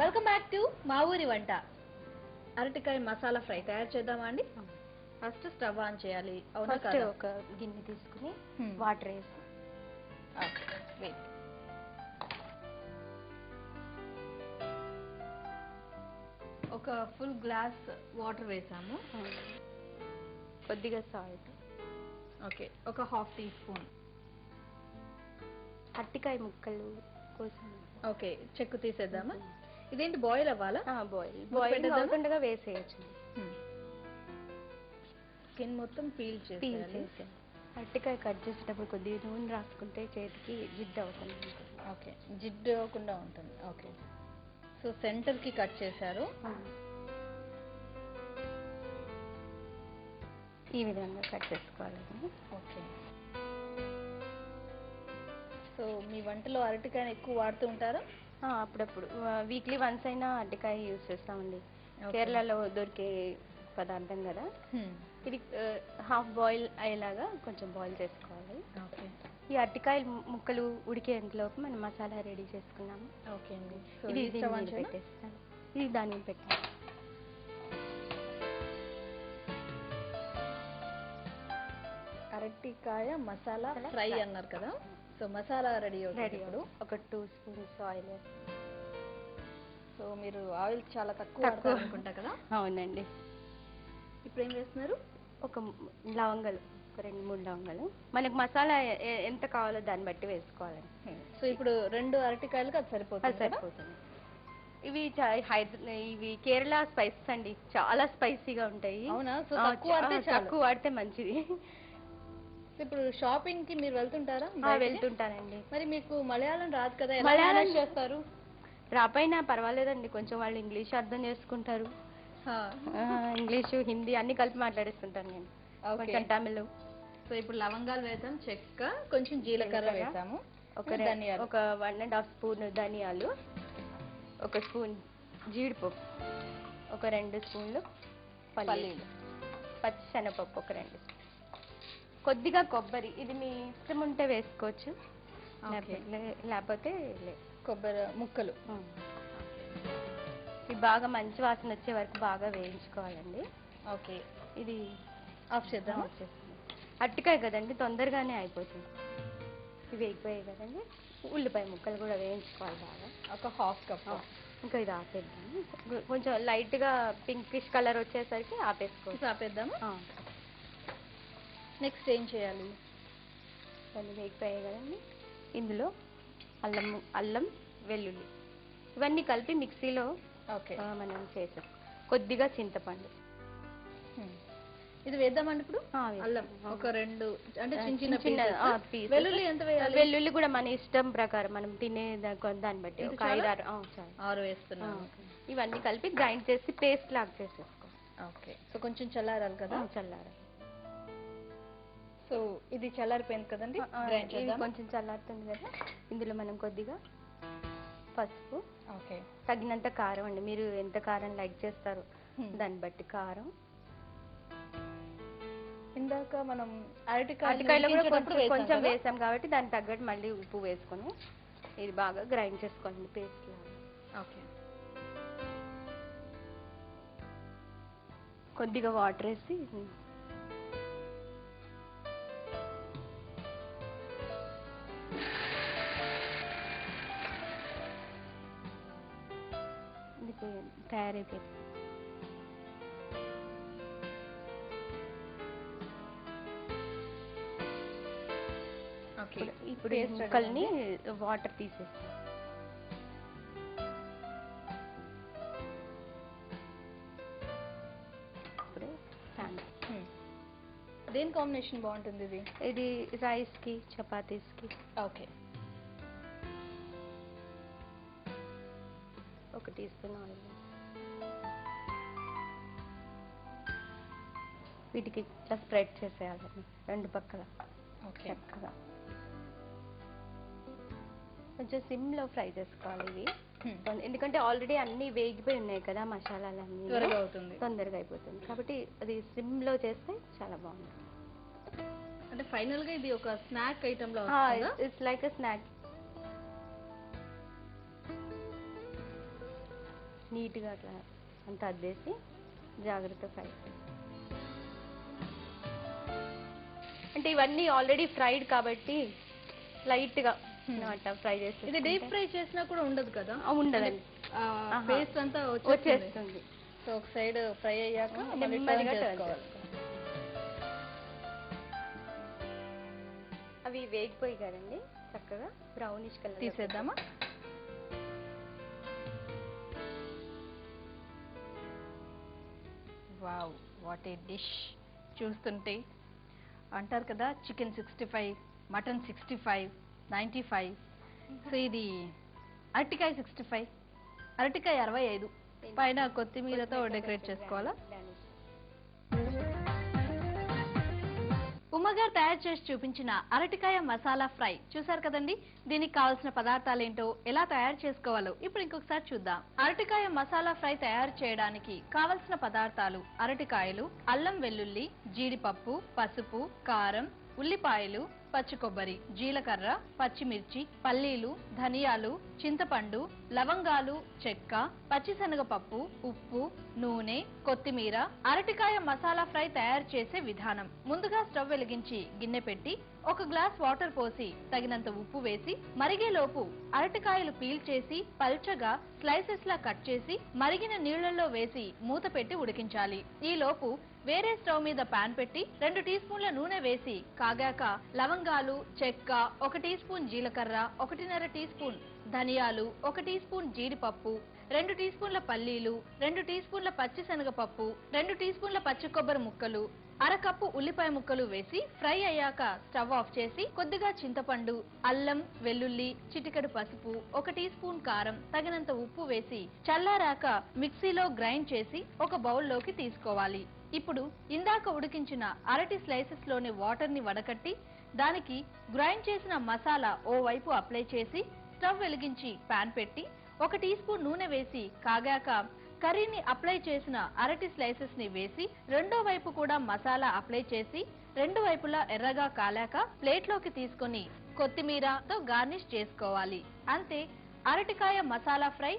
Welcome back to మా ఊరి వంట. అరటికాయ మసాలా ఫ్రై తయారు చేద్దామా అండి? ఫస్ట్ స్టవ్ ఆన్ చేయాలి. అవునా ఫస్ట్ కదా? ఒక గిన్నె తీసుకుని వాటర్ వేసి వెయిట్. ఒక ఫుల్ గ్లాస్ వాటర్ వేసాము. కొద్దిగా సాల్ట్, ఓకే, ఒక హాఫ్ టీ స్పూన్. అరటికాయ ముక్కలు కోసం ఓకే, చెక్కు తీసేద్దామా? ఇదేంటి బాయిల్ అవ్వాలా? బాయిల్ అవుతుండగా వేసేయచ్చు. స్కిన్ మొత్తం పీల్ చేసి అరటికాయ కట్ చేసేటప్పుడు కొద్దిగా నూనె రాసుకుంటే చేతికి జిడ్డు అవుతుంది. ఓకే, జిడ్డు అవ్వకుండా ఉంటుంది. ఓకే, సో సెంటర్కి కట్ చేశారు. ఈ విధంగా కట్ చేసుకోవాలి. ఓకే, సో మీ వంటలో అరటికాయని ఎక్కువ వాడుతూ ఉంటారా? అప్పుడప్పుడు వీక్లీ వన్స్ అయినా అరటికాయ యూజ్ చేస్తామండి. కేరళలో దొరికే పదార్థం కదా. ఇది హాఫ్ బాయిల్ అయ్యేలాగా కొంచెం బాయిల్ చేసుకోవాలి. ఓకే, ఈ అరటికాయ ముక్కలు ఉడికేంతలోపు మనం మసాలా రెడీ చేసుకున్నాము. ఓకే అండి. ఇది పెట్టేస్తాను. ఇది దాని మీద పెట్టాను. అరటికాయ మసాలా ఫ్రై అన్నారు కదా, సో మసాలా రెడీ అవుతుంది. ఒక 2 స్పూన్స్ ఆయిల్. సో మీరు ఆయిల్ చాలా తక్కువ అనుకుంటా కదా? అవునండి. ఇప్పుడు ఏం చేస్తున్నారు? ఒక లవంగాలు, ఒక 2-3 లవంగాలు. మనకు మసాలా ఎంత కావాలో దాన్ని బట్టి వేసుకోవాలండి. సో ఇప్పుడు 2 అరటికాయలకు అది సరిపోతుంది. ఇవి కేరళ స్పైసెస్ అండి, చాలా స్పైసీగా ఉంటాయి. అవునా? సో తక్కువ వాడితే మంచిది. ఇప్పుడు షాపింగ్ కి మీరు వెళ్తుంటారా? వెళ్తుంటానండి. మరి మీకు మలయాళం రాదు కదా, మలయాళం చేస్తారు? రాపైనా పర్వాలేదండి, కొంచెం వాళ్ళు ఇంగ్లీష్ అర్థం చేసుకుంటారు. ఇంగ్లీషు, హిందీ అన్ని కలిపి మాట్లాడేస్తుంటాను నేను. కొంచెం తమిళ్. సో ఇప్పుడు లవంగాలు వేసాం, చెక్క, కొంచెం జీలకర్ర వేసాము, ఒక 1.5 స్పూన్ ధనియాలు, 1 స్పూన్ జీడిపప్పు, ఒక 2 స్పూన్లు పల్లీలు, పచ్చిశనగపప్పు ఒక 2 స్పూన్, కొద్దిగా కొబ్బరి. ఇది మీ ఇష్టం ఉంటే వేసుకోవచ్చు, లేకపోతే కొబ్బరి ముక్కలు. ఇది బాగా మంచి వాసన వచ్చే వరకు బాగా వేయించుకోవాలండి. ఓకే, ఇది ఆఫ్ చేద్దాం. అరటికాయ కదండి, తొందరగానే అయిపోతుంది. ఇవి వేగిపోయాయి కదండి, ఉల్లిపాయ ముక్కలు కూడా వేయించుకోవాలి బాగా, ఒక హాఫ్ కప్. ఇంకా ఇది ఆపేద్దాము. కొంచెం లైట్గా పింకిష్ కలర్ వచ్చేసరికి ఆపేసుకోవచ్చు. ఆపేద్దాము. నెక్స్ట్ ఏం చేయాలి? ఇవన్నీ వేగిపోయాయి కదండి, ఇందులో అల్లం వెల్లుల్లి ఇవన్నీ కలిపి మిక్సీలో మనం చేసాం. కొద్దిగా చింతపండు ఇది వేద్దామండి ఇప్పుడు. అల్లం ఒక 2, అంటే చిన్న పీస్. వెల్లుల్లి ఎంత వేయాలి? వెల్లుల్లి కూడా మన ఇష్టం ప్రకారం, మనం తినే దాన్ని బట్టి ఒక 5-6 వేస్తున్నాం. ఇవన్నీ కలిపి గ్రైండ్ చేసి పేస్ట్ లాగా చేసేసుకోవాలి. ఓకే, సో కొంచెం చల్లారాలి కదా? చల్లారాలి. సో ఇది చల్లారిపోయింది కదండి, ఇది కొంచెం చల్లారుతుంది కదా. ఇందులో మనం కొద్దిగా పసుపు, ఓకే, తగినంత కారం అండి, మీరు ఎంత కారం లైక్ చేస్తారో దాన్ని బట్టి కారం. ఇందాక మనం అరటికాయలో కొంచెం వేసాం కాబట్టి దానికి తగ్గట్టు మళ్ళీ ఉప్పు వేసుకొని ఇది బాగా గ్రైండ్ చేసుకోండి పేస్ట్ లాగా. ఓకే, కొద్దిగా వాటర్ వేసి తయారైపోయింది. ఇప్పుడు ముక్కల్ని వాటర్ తీసేస్తాం. ఇప్పుడు దేని కాంబినేషన్ బాగుంటుంది? ఇది రైస్ కి, చపాతీస్ కి. Okay, 1 teaspoon oil. వీటికి ఇట్లా స్ప్రెడ్ చేసేయాలండి 2 పక్కల. చక్కగా కొంచెం సిమ్లో ఫ్రై చేసుకోవాలి ఇవి, ఎందుకంటే ఆల్రెడీ అన్నీ వేగిపోయి ఉన్నాయి కదా మసాలాలన్నీ, తొందరగా అయిపోతుంది. కాబట్టి అది సిమ్లో చేస్తే చాలా బాగుంటుంది. అంటే ఫైనల్ గా ఇది ఒక snack item law it's like a snack. నీట్గా అట్లా అంతా అద్దేసి జాగ్రత్త ఫ్రై చేస్తాం. అంటే ఇవన్నీ ఆల్రెడీ ఫ్రైడ్ కాబట్టి లైట్గా అట్లా ఫ్రై చేసి ఇది డీప్ ఫ్రై చేసినా కూడా ఉండదు కదా? ఉండదండి, పేస్ట్ అంతా వచ్చేస్తుంది. సో ఒక సైడ్ ఫ్రై అయ్యాక మళ్ళీ నెమ్మదిగా turn turn చేసుకోవాలి. అవి వేగిపోయి కదండి, చక్కగా బ్రౌనిష్ కలర్ తీసేద్దామా? Wow, what a dish. చూస్తుంటే అంటారు కదా చికెన్ 65, మటన్ 65, 95. సో ఇది అరటికాయ 65, అరటికాయ 65, పైన కొత్తిమీరతో డెకరేట్ చేసుకోవాలా? ఉమ్మగారు తయారు చేసి చూపించిన అరటికాయ మసాలా ఫ్రై చూసారు కదండి. దీనికి కావాల్సిన పదార్థాలు ఏంటో, ఎలా తయారు చేసుకోవాలో ఇప్పుడు ఇంకొకసారి చూద్దాం. అరటికాయ మసాలా ఫ్రై తయారు చేయడానికి కావలసిన పదార్థాలు: అరటికాయలు, అల్లం వెల్లుల్లి, జీడిపప్పు, పసుపు, కారం, ఉల్లిపాయలు, పచ్చి కొబ్బరి, జీలకర్ర, పచ్చిమిర్చి, పల్లీలు, ధనియాలు, చింతపండు, లవంగాలు, చెక్క, పచ్చిశనగపప్పు, ఉప్పు, నూనె, కొత్తిమీర. అరటికాయ మసాలా ఫ్రై తయారు చేసే విధానం: ముందుగా స్టవ్ వెలిగించి గిన్నె పెట్టి 1 గ్లాస్ వాటర్ పోసి తగినంత ఉప్పు వేసి మరిగేలోపు అరటికాయలు పీల్ చేసి పల్చగా స్లైసెస్ లా కట్ చేసి మరిగిన నీళ్లలో వేసి మూత పెట్టి ఉడికించాలి. ఈ లోపు వేరే స్టవ్ మీద పాన్ పెట్టి 2 టీ స్పూన్ల నూనె వేసి కాగాక లవంగాలు, చెక్క, 1 టీ స్పూన్ జీలకర్ర, 1.5 టీ స్పూన్ ధనియాలు, 1 టీ స్పూన్ జీడిపప్పు, 2 టీ స్పూన్ల పల్లీలు, 2 టీ స్పూన్ల పచ్చిశనగపప్పు, 2 టీ స్పూన్ల పచ్చి కొబ్బరి ముక్కలు, 1/2 కప్పు ఉల్లిపాయ ముక్కలు వేసి ఫ్రై అయ్యాక స్టవ్ ఆఫ్ చేసి కొద్దిగా చింతపండు, అల్లం వెల్లుల్లి, చిటికెడు పసుపు, 1 టీ స్పూన్ కారం, తగినంత ఉప్పు వేసి చల్లారాక మిక్సీలో గ్రైండ్ చేసి ఒక బౌల్లోకి తీసుకోవాలి. ఇప్పుడు ఇందాక ఉడికించిన అరటి స్లైసెస్ లోని వాటర్ ని వడకట్టి దానికి గ్రైండ్ చేసిన మసాలా ఓ వైపు అప్లై చేసి స్టవ్ వెలిగించి పాన్ పెట్టి 1 టీ స్పూన్ నూనె వేసి కాగాక కర్రీని అప్లై చేసిన అరటి స్లైసెస్ ని వేసి రెండో వైపు కూడా మసాలా అప్లై చేసి 2 వైపులా ఎర్రగా కాలాక ప్లేట్లోకి తీసుకొని కొత్తిమీరతో గార్నిష్ చేసుకోవాలి. అంతే, అరటికాయ మసాలా ఫ్రై